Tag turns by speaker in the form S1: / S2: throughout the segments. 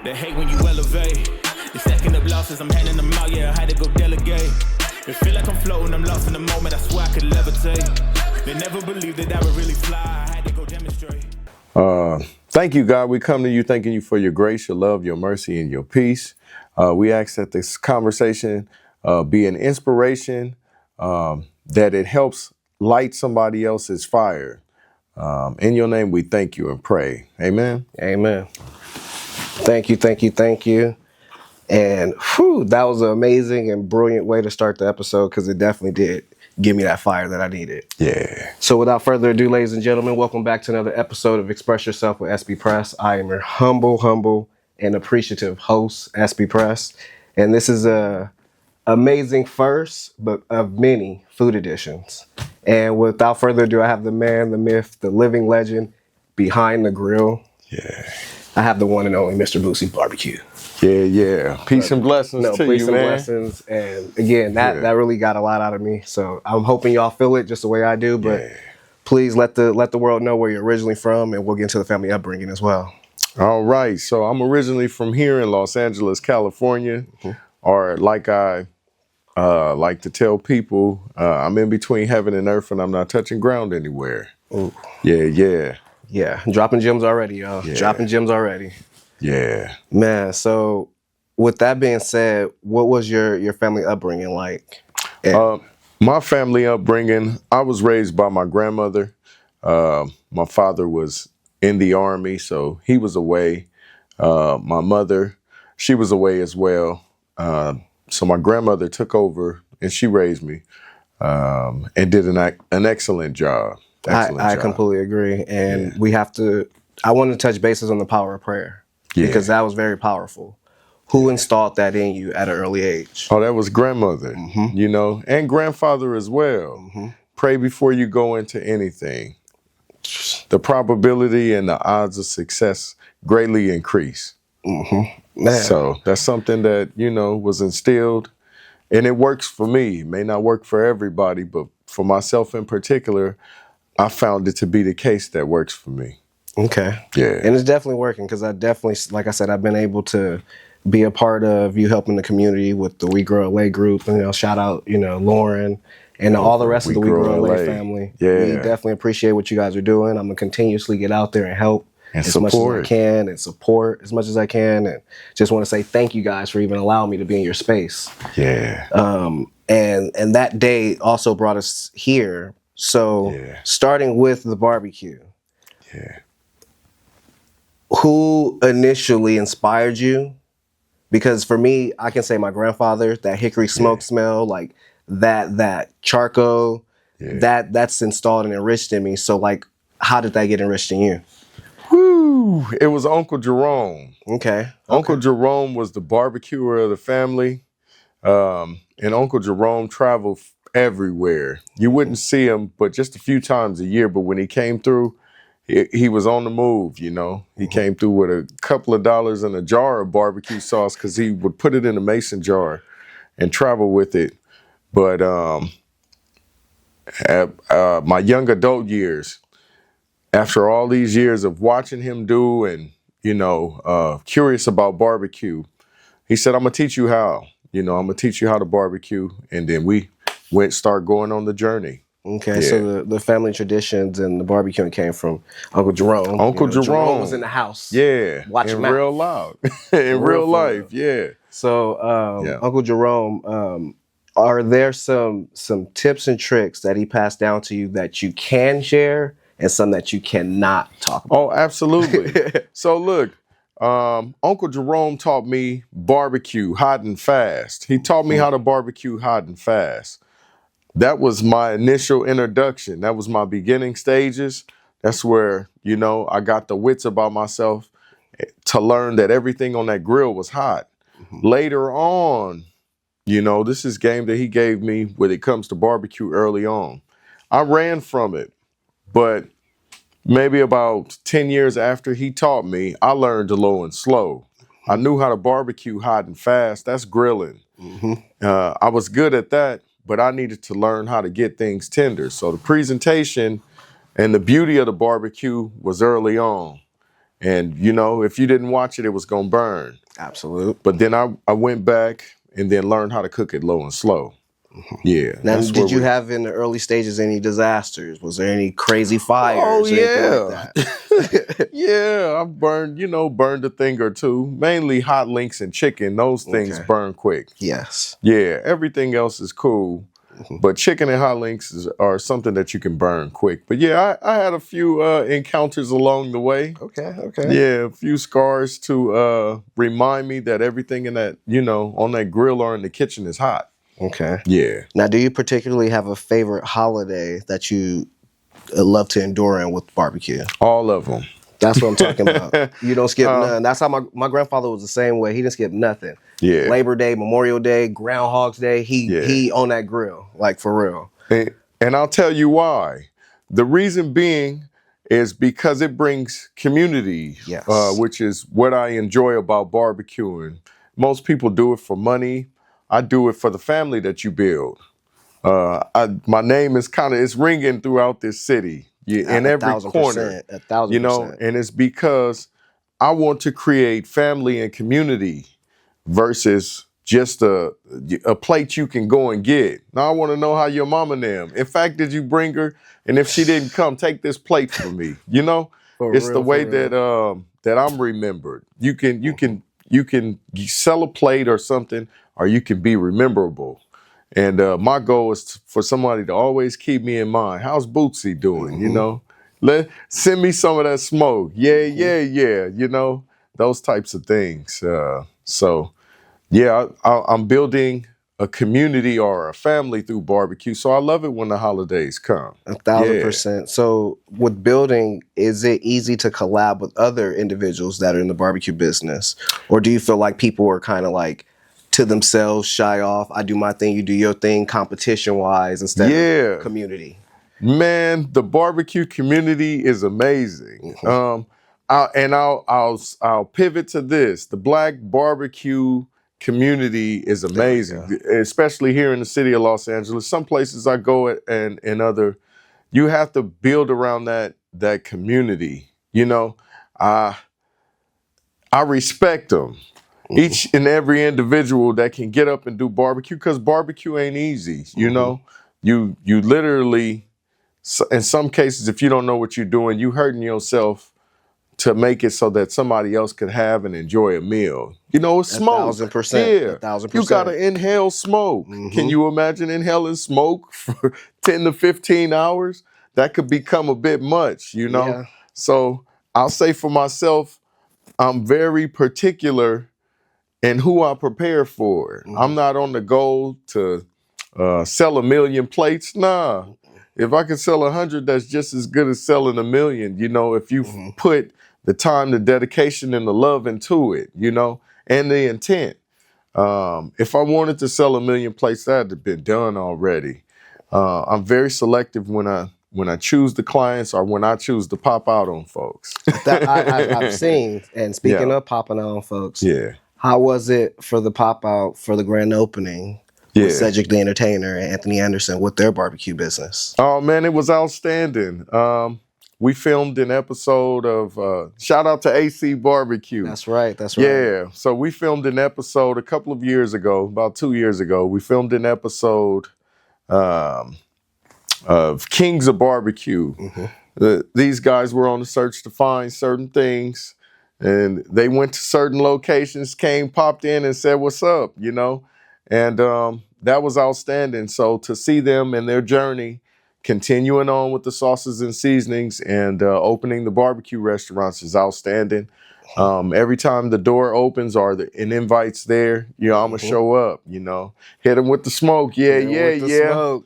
S1: They hate when you elevate. You're stacking up losses, I'm handing them out, yeah, I had to go delegate. It feel like I'm floating, I'm lost in the moment, I swear I could levitate. They never believed that I would really fly, I had to go demonstrate.
S2: Thank you, God. We come to you thanking you for your grace, your love, your mercy, and your peace. We ask that this conversation be an inspiration, that it helps light somebody else's fire. In your name, we thank you and pray. Amen.
S3: Amen. Thank you. And that was an amazing and brilliant way to start the episode, because it definitely did give me that fire that I needed.
S2: Yeah.
S3: So without further ado, ladies and gentlemen, welcome back to another episode of Express Yourself with Xpress. I am your humble, and appreciative host, Xpress. And this is a amazing first, but of many food editions. And without further ado, I have the man, the myth, the living legend behind the grill.
S2: Yeah.
S3: I have the one and only Mr. Boosie Barbecue.
S2: Yeah. Peace and blessings to
S3: peace
S2: you,
S3: and
S2: man.
S3: blessings. And again, that really got a lot out of me. So I'm hoping y'all feel it just the way I do. But please let the world know where you're originally from, and we'll get into the family upbringing as well.
S2: All right. So I'm originally from here in Los Angeles, California, or like I like to tell people, I'm in between heaven and earth, and I'm not touching ground anywhere.
S3: Ooh.
S2: Yeah.
S3: Dropping gems already, y'all.
S2: Yeah.
S3: Dropping gems already.
S2: Yeah.
S3: Man, so with that being said, what was your family upbringing like?
S2: My family upbringing, I was raised by my grandmother. My father was in the Army, so he was away. My mother, she was away as well. So my grandmother took over and she raised me, and did an excellent job.
S3: I completely agree. And I want to touch bases on the power of prayer, because that was very powerful. Who installed that in you at an early age?
S2: Oh, that was grandmother, and grandfather as well. Pray before you go into anything. The probability and the odds of success greatly increase.
S3: Man.
S2: So that's something that, was instilled, and it works for me. It may not work for everybody, but for myself in particular, I found it to be the case that works for me.
S3: Okay.
S2: Yeah.
S3: And it's definitely working, because I definitely, like I said, I've been able to be a part of you helping the community with the We Grow LA group. And, shout out, Lauren and all the rest of the We Grow LA family.
S2: Yeah.
S3: We definitely appreciate what you guys are doing. I'm going to continuously get out there and help
S2: and
S3: as
S2: support.
S3: much as I can, and support as much as I can. And just want to say thank you guys for even allowing me to be in your space.
S2: Yeah.
S3: And that day also brought us here. So starting with the barbecue.
S2: Yeah.
S3: Who initially inspired you? Because for me, I can say my grandfather, that hickory smoke smell, like that charcoal, that's installed and enriched in me. So like, how did that get enriched in you?
S2: Woo! It was Uncle Jerome.
S3: Okay.
S2: Uncle Jerome was the barbecuer of the family. And Uncle Jerome traveled everywhere. You wouldn't see him but just a few times a year. But when he came through, he was on the move, He came through with a couple of dollars and a jar of barbecue sauce, because he would put it in a mason jar and travel with it. But at my young adult years, after all these years of watching him do and, curious about barbecue, he said, I'm going to teach you how. I'm going to teach you how to barbecue. And then we start going on the journey.
S3: Okay, so the family traditions and the barbecuing came from Uncle Jerome.
S2: Uncle Jerome
S3: was in the house.
S2: Yeah,
S3: watch
S2: in
S3: him
S2: real loud, in real life. Yeah.
S3: So Uncle Jerome, are there some tips and tricks that he passed down to you that you can share, and some that you cannot talk about?
S2: Oh, absolutely. So look, Uncle Jerome taught me barbecue hot and fast. He taught me how to barbecue hot and fast. That was my initial introduction. That was my beginning stages. That's where, I got the wits about myself to learn that everything on that grill was hot. Later on, this is game that he gave me when it comes to barbecue early on. I ran from it, but maybe about 10 years after he taught me, I learned low and slow. I knew how to barbecue hot and fast. That's grilling. I was good at that, but I needed to learn how to get things tender. So the presentation and the beauty of the barbecue was early on. And you know, if you didn't watch it, it was gonna burn.
S3: Absolute.
S2: But then I went back and then learned how to cook it low and slow. Yeah.
S3: Now,
S2: that's
S3: did
S2: where
S3: you have in the early stages any disasters? Was there any crazy fires?
S2: Oh
S3: or anything
S2: yeah.
S3: like that?
S2: Yeah, I've burned a thing or two. Mainly hot links and chicken. Those things
S3: Okay.
S2: burn quick.
S3: Yes.
S2: Yeah, everything else is cool. But chicken and hot links are something that you can burn quick. But yeah, I had a few encounters along the way.
S3: Okay. Okay.
S2: Yeah, a few scars to remind me that everything in that, on that grill or in the kitchen is hot.
S3: Okay.
S2: Yeah.
S3: Now, do you particularly have a favorite holiday that you love to endure in with barbecue?
S2: All of them.
S3: That's what I'm talking about. You don't skip none. That's how my grandfather was the same way. He didn't skip nothing.
S2: Yeah.
S3: Labor Day, Memorial Day, Groundhog's Day. He on that grill, like for real.
S2: And I'll tell you why. The reason being is because it brings community,
S3: Yes.
S2: Which is what I enjoy about barbecuing. Most people do it for money. I do it for the family that you build. My name is it's ringing throughout this city. In every corner.
S3: 1,000%.
S2: And it's because I want to create family and community versus just a plate you can go and get. Now I want to know how your mama named. In fact, did you bring her? And if she didn't come, take this plate for me. It's the way that I'm remembered. You can sell a plate or something, or you can be rememberable. And my goal is for somebody to always keep me in mind. How's Bootsy doing? Send me some of that smoke. Yeah. Those types of things. I'm building a community or a family through barbecue. So I love it when the holidays come.
S3: 1,000%. So with building, is it easy to collab with other individuals that are in the barbecue business? Or do you feel like people are kind of like to themselves, shy off? I do my thing, you do your thing, competition-wise instead of community.
S2: Man, the barbecue community is amazing. I'll pivot to this. The Black barbecue community is amazing, especially here in the city of Los Angeles. Some places I go and you have to build around that community. I respect them. Each and every individual that can get up and do barbecue, because barbecue ain't easy. You literally, in some cases, if you don't know what you're doing, you hurting yourself to make it so that somebody else can have and enjoy a meal. It's smoke.
S3: 1,000%.
S2: Yeah.
S3: 1,000%.
S2: You gotta inhale smoke. Can you imagine inhaling smoke for 10 to 15 hours? That could become a bit much,
S3: Yeah.
S2: So I'll say for myself, I'm very particular in who I prepare for. I'm not on the goal to sell 1 million plates. Nah. If I can sell 100, that's just as good as selling 1 million. If you put the time, the dedication, and the love into it, and the intent. If I wanted to sell 1 million plates, that'd have been done already. I'm very selective when I choose the clients or when I choose to pop out on folks.
S3: I've seen, and speaking of popping out on folks, how was it for the pop out for the grand opening with Cedric the Entertainer and Anthony Anderson with their barbecue business?
S2: Oh man, it was outstanding. We filmed an episode of shout out to AC Barbecue.
S3: That's right.
S2: Yeah, so we filmed an episode a couple of years ago, about 2 years ago. We filmed an episode of Kings of Barbecue. These guys were on the search to find certain things, and they went to certain locations, popped in and said, "What's up?" And that was outstanding. So to see them and their journey, continuing on with the sauces and seasonings and opening the barbecue restaurants is outstanding. Every time the door opens or an invite's there, I'm gonna show up. Hit them with the smoke. Smoke.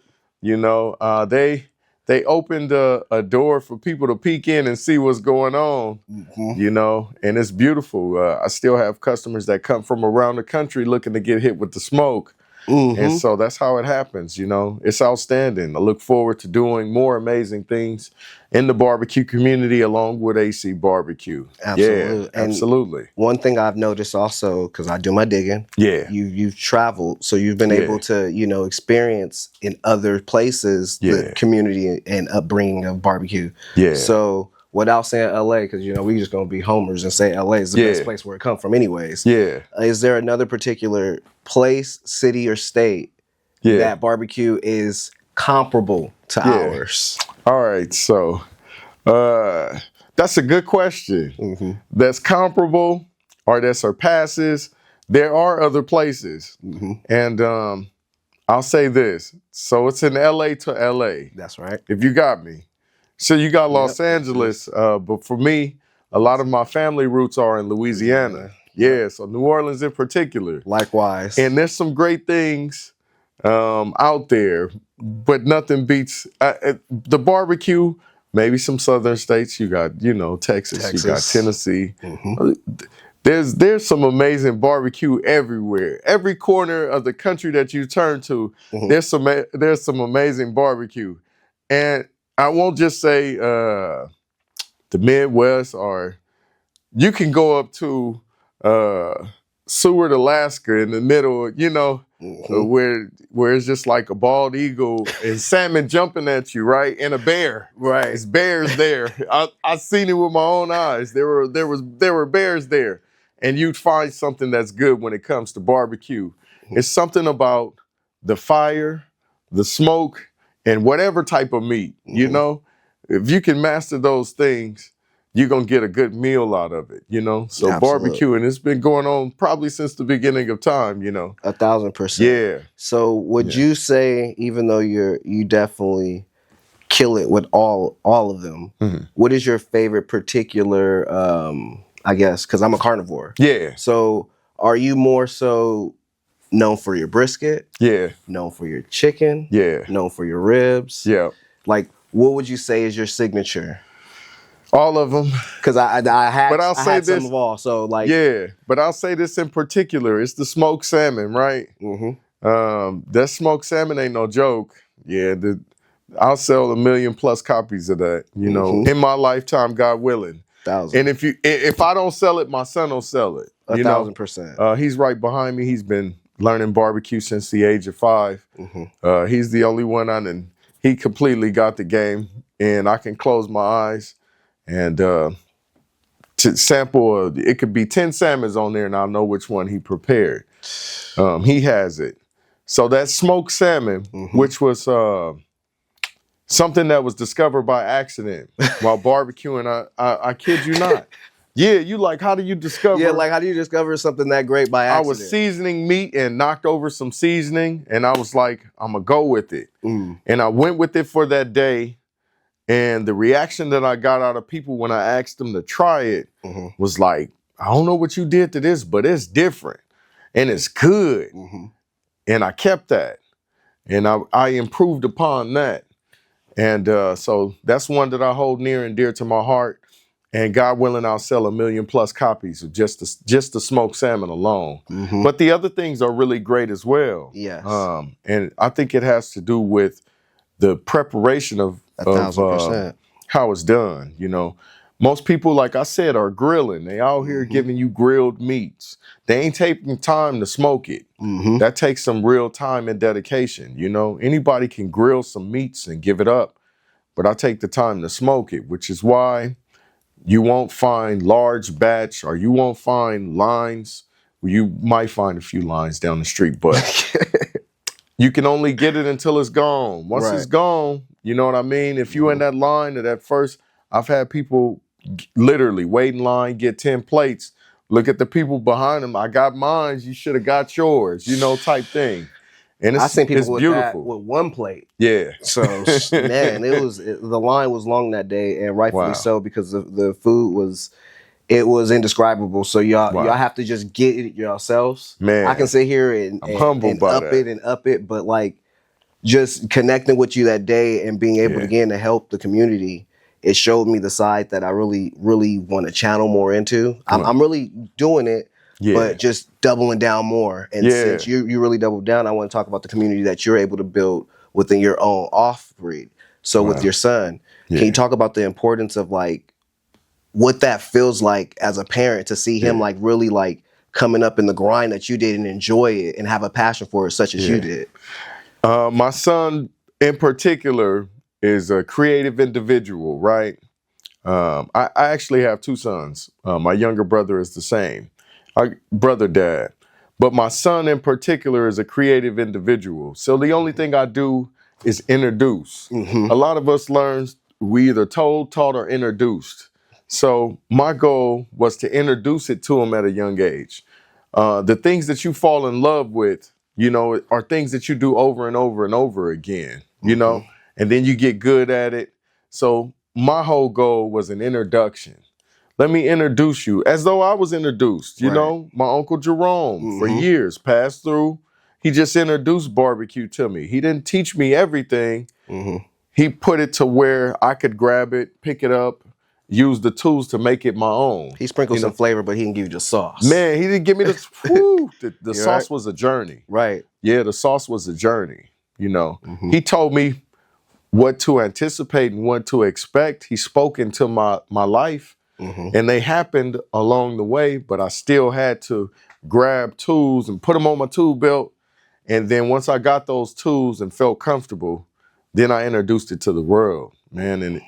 S2: They opened a door for people to peek in and see what's going on. And it's beautiful. I still have customers that come from around the country looking to get hit with the smoke. And so that's how it happens. It's outstanding. I look forward to doing more amazing things in the barbecue community along with AC Barbecue.
S3: Absolutely.
S2: Yeah, absolutely.
S3: One thing I've noticed also, because I do my digging, you've traveled, so you've been able to, experience in other places the community and upbringing of barbecue.
S2: Yeah.
S3: So without saying LA, because we just gonna be homers and say LA is the best place where it come from, anyways.
S2: Yeah.
S3: Is there another particular place, city, or state that barbecue is comparable to ours?
S2: All right, so that's a good question. That's comparable or that surpasses. There are other places, and I'll say this. So it's in LA to LA.
S3: That's right.
S2: If you got me. So you got Los Angeles, but for me, a lot of my family roots are in Louisiana. Yeah, so New Orleans in particular.
S3: Likewise.
S2: And there's some great things out there, but nothing beats the barbecue. Maybe some southern states. You got, Texas. You got Tennessee. There's some amazing barbecue everywhere. Every corner of the country that you turn to, there's some amazing barbecue. And I won't just say the Midwest, or you can go up to Seward, Alaska, in the middle, where it's just like a bald eagle and salmon jumping at you, right? And a bear.
S3: Right.
S2: It's bears there. I seen it with my own eyes. There were bears there. And you'd find something that's good when it comes to barbecue. It's something about the fire, the smoke, and whatever type of meat, If you can master those things, you're going to get a good meal out of it, So barbecuing, it's been going on probably since the beginning of time,
S3: 1,000%.
S2: Yeah.
S3: So would you say, even though you definitely kill it with all of them, what is your favorite particular, I guess, because I'm a carnivore.
S2: Yeah.
S3: So are you more so known for your brisket?
S2: Yeah.
S3: Known for your chicken?
S2: Yeah.
S3: Known for your ribs?
S2: Yeah.
S3: Like, what would you say is your signature?
S2: All of them.
S3: Because I had
S2: this,
S3: some of all. So like,
S2: yeah, but I'll say this in particular. It's the smoked salmon, right? That smoked salmon ain't no joke. Yeah, I'll sell 1 million+ copies of that, in my lifetime, God willing.
S3: 1,000.
S2: And if I don't sell it, my son will sell it.
S3: 1,000%.
S2: He's right behind me. He's been learning barbecue since the age of 5. He's the only one he completely got the game, and I can close my eyes and to sample. It could be 10 salmons on there, and I'll know which one he prepared. He has it. So that smoked salmon, which was something that was discovered by accident while barbecuing. I kid you not. Yeah, you like, how do you discover?
S3: Yeah, like, how do you discover something that great by accident?
S2: I was seasoning meat and knocked over some seasoning, and I was like, I'm going to go with it. And I went with it for that day, and the reaction that I got out of people when I asked them to try it was like, I don't know what you did to this, but it's different, and it's good. And I kept that, and I improved upon that. And so that's one that I hold near and dear to my heart. And God willing, I'll sell 1 million+ copies of just the smoked salmon alone. But the other things are really great as well.
S3: Yes.
S2: And I think it has to do with the preparation of
S3: 1,000%.
S2: how it's done. Most people, like I said, are grilling. They out here giving you grilled meats. They ain't taking time to smoke it. That takes some real time and dedication. Anybody can grill some meats and give it up, but I take the time to smoke it, which is why you won't find large batch, or you won't find lines. You might find a few lines down the street, but you can only get it until it's gone. Once it's gone, you know what I mean? If you in that line at that first, I've had people literally wait in line, get 10 plates, look at the people behind them. I got mine, you should have got yours, type thing. And
S3: I seen people with
S2: beautiful.
S3: That with 1 plate.
S2: Yeah.
S3: So man, the line was long that day, and rightfully so, because the food was indescribable. So y'all have to just get it yourselves.
S2: Man,
S3: I can sit here and
S2: humbled by
S3: up it, but like, just connecting with you that day and being able to help the community, it showed me the side that I really, really want to channel more into. I'm really doing it. But just doubling down more. And since you really doubled down, I want to talk about the community that you're able to build within your own off-breed. So with your son, can you talk about the importance of like what that feels like as a parent to see him like really like coming up in the grind that you did and enjoy it and have a passion for it such as you did?
S2: My son in particular is a creative individual, right? I actually have two sons. My younger brother is the same. Brother dad. But my son in particular is a creative individual. So the only thing I do is introduce. A lot of us learn, we either told, taught, or introduced. So my goal was to introduce it to him at a young age. The things that you fall in love with, are things that you do over and over and over again, and then you get good at it. So my whole goal was an introduction. Let me introduce you as though I was introduced. My Uncle Jerome for years passed through. He just introduced barbecue to me. He didn't teach me everything. He put it to where I could grab it, pick it up, use the tools to make it my own.
S3: He sprinkled some flavor, but he didn't give you the sauce.
S2: Man, he didn't give me the sauce was a journey.
S3: Right.
S2: Yeah, the sauce was a journey. He told me what to anticipate and what to expect. He spoke into my life. And they happened along the way, but I still had to grab tools and put them on my tool belt. And then once I got those tools and felt comfortable, then I introduced it to the world, man. And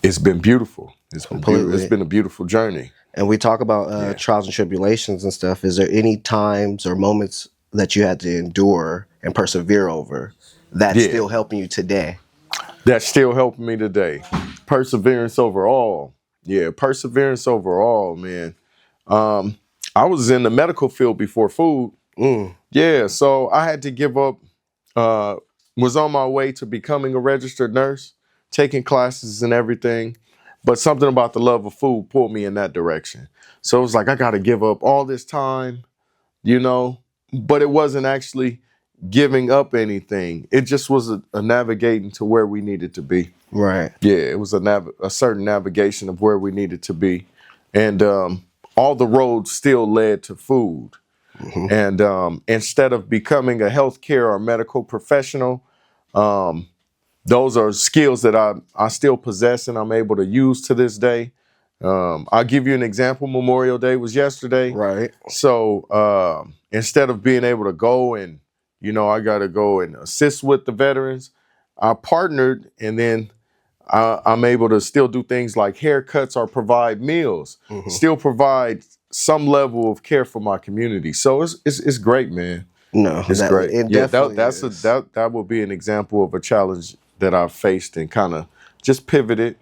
S2: it's been beautiful. It's been a beautiful journey.
S3: And we talk about trials and tribulations and stuff. Is there any times or moments that you had to endure and persevere over that's still helping you today?
S2: That's still helping me today. Perseverance overall. Yeah, perseverance overall, man. I was in the medical field before food. Yeah, so I had to give up, was on my way to becoming a registered nurse, taking classes and everything. But something about the love of food pulled me in that direction. So it was like, I got to give up all this time, but it wasn't actually giving up anything. It just was a navigating to where we needed to be.
S3: Right.
S2: Yeah, it was a certain navigation of where we needed to be. And all the roads still led to food. And instead of becoming a healthcare or medical professional, those are skills that I still possess and I'm able to use to this day. I'll give you an example. Memorial Day was yesterday.
S3: Right.
S2: So instead of being able to go and, I got to go and assist with the veterans, I partnered, and then I'm able to still do things like haircuts or provide meals, still provide some level of care for my community. So it's great, man.
S3: No,
S2: it's great.
S3: That
S2: will be an example of a challenge that I've faced and kind of just pivoted.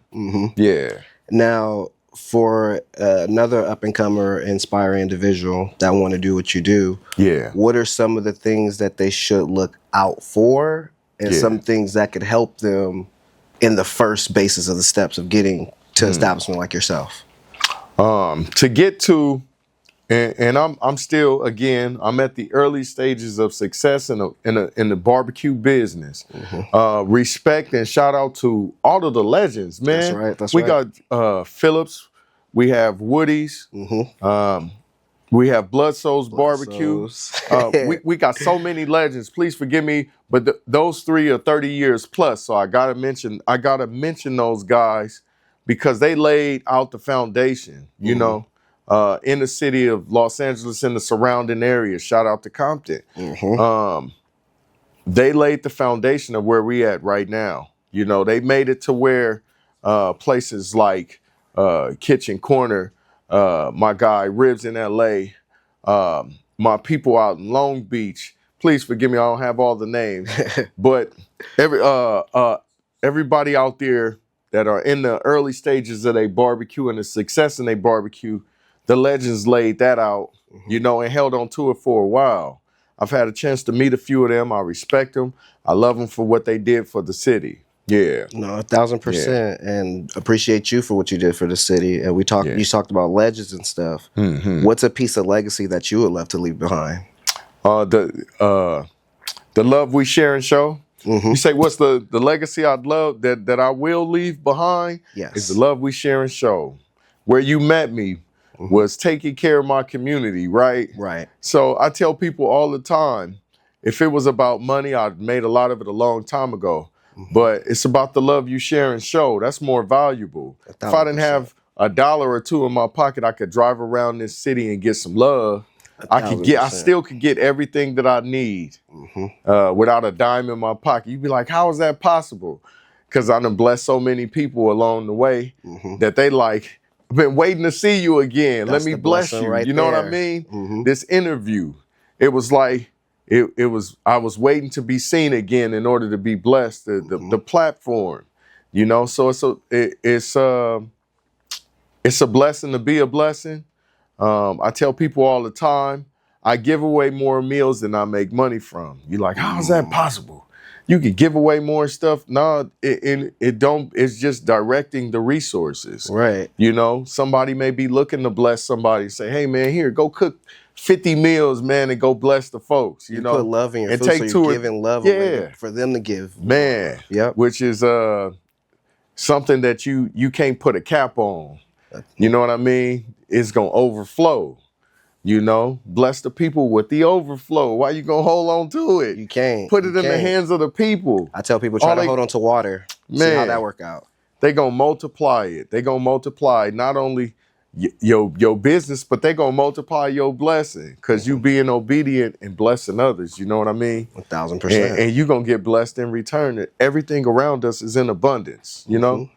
S2: Yeah.
S3: Now, for another up-and-comer, inspiring individual that want to do what you do, what are some of the things that they should look out for, and some things that could help them in the first basis of the steps of getting to establishment like yourself?
S2: To get to, and I'm still, again, I'm at the early stages of success in the barbecue business. Respect and shout out to all of the legends, man.
S3: That's right.
S2: We got Phillips, we have Woody's, we have Blood Souls Barbecue. We got so many legends. Please forgive me, but those three are 30 years plus. So I gotta mention those guys because they laid out the foundation. In the city of Los Angeles and the surrounding areas. Shout out to Compton. They laid the foundation of where we at right now. They made it to where places like Kitchen Corner, my guy Ribs in LA, my people out in Long Beach. Please forgive me, I don't have all the names, but everybody out there that are in the early stages of their barbecue and the success in their barbecue, the legends laid that out, and held on to it for a while. I've had a chance to meet a few of them. I respect them. I love them for what they did for the city. Yeah.
S3: No, 1,000%. And appreciate you for what you did for the city. And you talked about legends and stuff. What's a piece of legacy that you would love to leave behind?
S2: The love we share and show. You say, what's the legacy I'd love that I will leave behind?
S3: Yes.
S2: Is the love we share and show. Where you met me was taking care of my community, right?
S3: Right.
S2: So I tell people all the time, if it was about money, I'd made a lot of it a long time ago. But it's about the love you share and show. That's more valuable. 1,000%. If I didn't have $1 or $2 in my pocket, I could drive around this city and get some love. I still could get everything that I need without a dime in my pocket. You'd be like, how is that possible? because I done blessed so many people along the way that they like, I've been waiting to see you again.
S3: That's
S2: Let me
S3: the
S2: bless
S3: blessing
S2: you.
S3: right
S2: You know what I
S3: there.
S2: mean? This interview, it was like, it was, I was waiting to be seen again in order to be blessed, the platform, you know? So it's a blessing to be a blessing. I tell people all the time, I give away more meals than I make money from. You're like, how is that possible? You can give away more stuff. No, it don't. It's just directing the resources.
S3: Right.
S2: You know, somebody may be looking to bless somebody and say, hey man, here, go cook 50 meals, man, and go bless the folks. You know,
S3: put love in your
S2: and
S3: food,
S2: take
S3: so
S2: two
S3: you're
S2: or
S3: giving love
S2: yeah,
S3: away for them to give.
S2: man.
S3: Yep.
S2: Which is something that you can't put a cap on. You know what I mean? It's gonna overflow. You know, bless the people with the overflow. Why you gonna hold on to it?
S3: You can't.
S2: Put it in the hands of the people.
S3: I tell people, try to hold on to water. See how
S2: Man.
S3: that work out.
S2: They gonna multiply it. They gonna multiply not only your business, but they gonna multiply your blessing because you being obedient and blessing others. You know what I mean?
S3: 1,000%.
S2: And you gonna get blessed in return. Everything around us is in abundance. You know,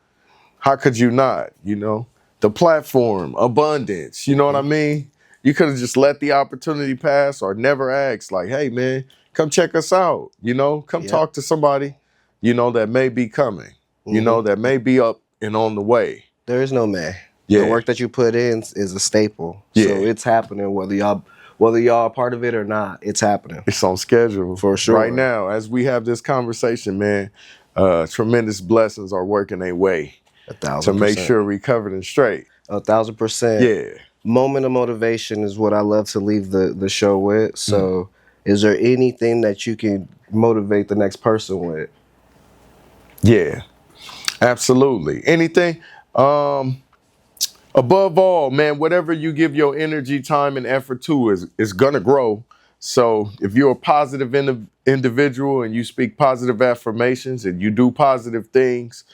S2: how could you not? You know, the platform, abundance. You know what I mean? You could have just let the opportunity pass or never asked, like, hey, man, come check us out. You know, come talk to somebody, you know, that may be coming, you know, that may be up and on the way.
S3: There is no may.
S2: Yeah.
S3: The work that you put in is a staple.
S2: Yeah.
S3: So it's happening whether y'all are part of it or not. It's happening.
S2: It's on schedule.
S3: For sure.
S2: Right now, as we have this conversation, man, tremendous blessings are working their way
S3: 1,000%.
S2: to make sure we covered and straight.
S3: 1,000%.
S2: Yeah.
S3: Moment of motivation is what I love to leave the show with. So is there anything that you can motivate the next person with?
S2: Yeah, absolutely. Anything. Above all, man, whatever you give your energy, time, and effort to is gonna grow. So if you're a positive individual and you speak positive affirmations and you do positive things,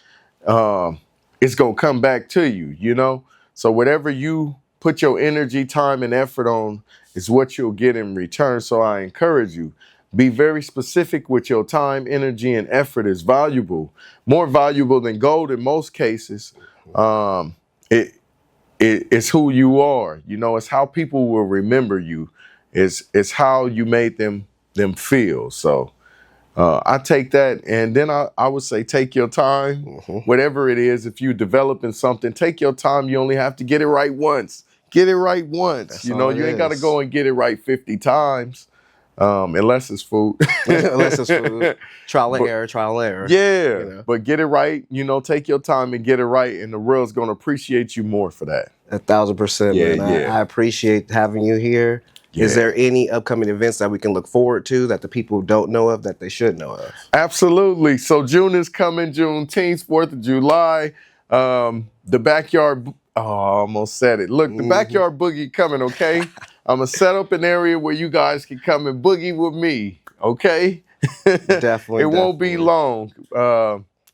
S2: it's gonna come back to you, you know? So whatever you put your energy, time, and effort on is what you'll get in return. So I encourage you, be very specific with your time, energy, and effort is valuable, more valuable than gold in most cases. It's who you are. You know, it's how people will remember you. It's how you made them feel. So I take that, and then I would say take your time, whatever it is. If you're developing something, take your time. You only have to get it right once. Get it right once.
S3: That's
S2: you know, you ain't got to go and get it right 50 times, unless it's food.
S3: Unless it's food. Trial and error.
S2: Yeah,
S3: You know?
S2: but get it right. You know, take your time and get it right, and the world's going to appreciate you more for that.
S3: 1,000%,
S2: Yeah,
S3: man.
S2: yeah.
S3: I appreciate having you here. Is
S2: Yeah.
S3: there any upcoming events that we can look forward to that the people don't know of that they should know of?
S2: Absolutely. So June is coming, Juneteenth, 4th of July. The backyard, I almost said it. Look, the backyard boogie coming, okay? I'm going to set up an area where you guys can come and boogie with me, okay?
S3: Definitely.
S2: It won't be long.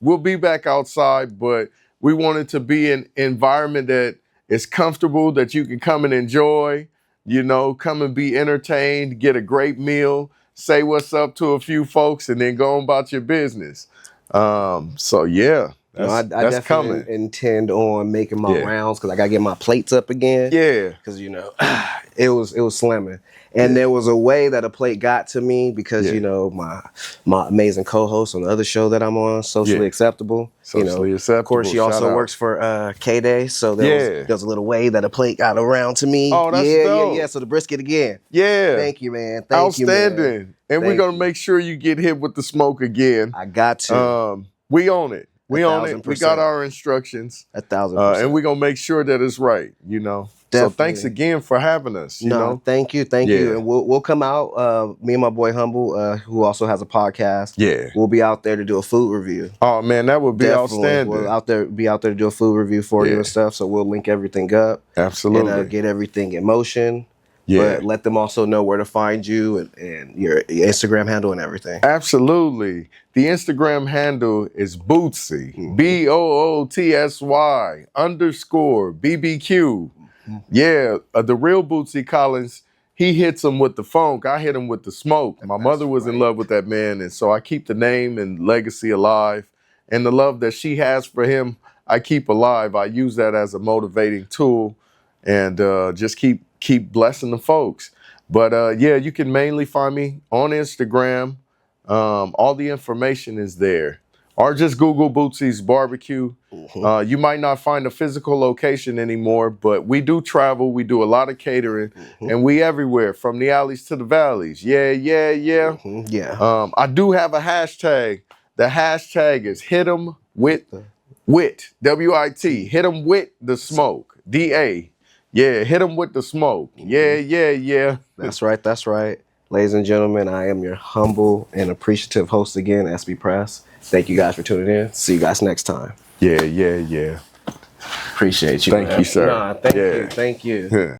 S2: We'll be back outside, but we want it to be an environment that is comfortable, that you can come and enjoy, you know, come and be entertained, get a great meal, say what's up to a few folks, and then go on about your business. So yeah,
S3: I
S2: that's
S3: definitely
S2: coming.
S3: intend on making my rounds because I gotta get my plates up again.
S2: Yeah.
S3: Because you know, it was slamming, and there was a way that a plate got to me because you know my amazing co-host on the other show that I'm on, Socially Acceptable.
S2: Socially Acceptable.
S3: Of course, she
S2: Shout
S3: also
S2: out.
S3: works for K-Day, so there was a little way that a plate got around to me.
S2: Oh, that's dope.
S3: Yeah. So the brisket again.
S2: Yeah.
S3: Thank you, man. Thank you, man.
S2: Outstanding. And we're gonna make sure you get hit with the smoke again.
S3: I got to.
S2: We own it. We own it. We got
S3: 1,000%.
S2: our instructions.
S3: 1,000%.
S2: And we're going to make sure that it's right, you know.
S3: Definitely.
S2: So thanks again for having us, you know.
S3: Thank you. And we'll come out, me and my boy Humble, who also has a podcast.
S2: Yeah.
S3: We'll be out there to do a food review.
S2: Oh, man, that would be outstanding.
S3: We'll be out there to do a food review for you and stuff, so we'll link everything up.
S2: Absolutely.
S3: And get everything in motion.
S2: Yeah.
S3: But let them also know where to find you and your Instagram handle and everything.
S2: Absolutely. The Instagram handle is Bootsy, BOOTSY_BBQ. Yeah, the real Bootsy Collins, he hits him with the funk. I hit him with the smoke. My mother was in love with that man, and so I keep the name and legacy alive. and the love that she has for him, I keep alive. I use that as a motivating tool, and just keep blessing the folks. But yeah, you can mainly find me on Instagram. All the information is there. Or just Google Bootsy's Barbecue. You might not find a physical location anymore, but we do travel. We do a lot of catering, and we everywhere, from the alleys to the valleys. Yeah.
S3: Yeah.
S2: I do have a hashtag. The hashtag is hit 'em with WIT. Hit 'em with the smoke. DA. Yeah, hit 'em with the smoke. Yeah.
S3: That's right. Ladies and gentlemen, I am your humble and appreciative host again, SB Press. Thank you guys for tuning in. See you guys next time.
S2: Yeah.
S3: Appreciate you.
S2: Thank you, sir.
S3: Thank you.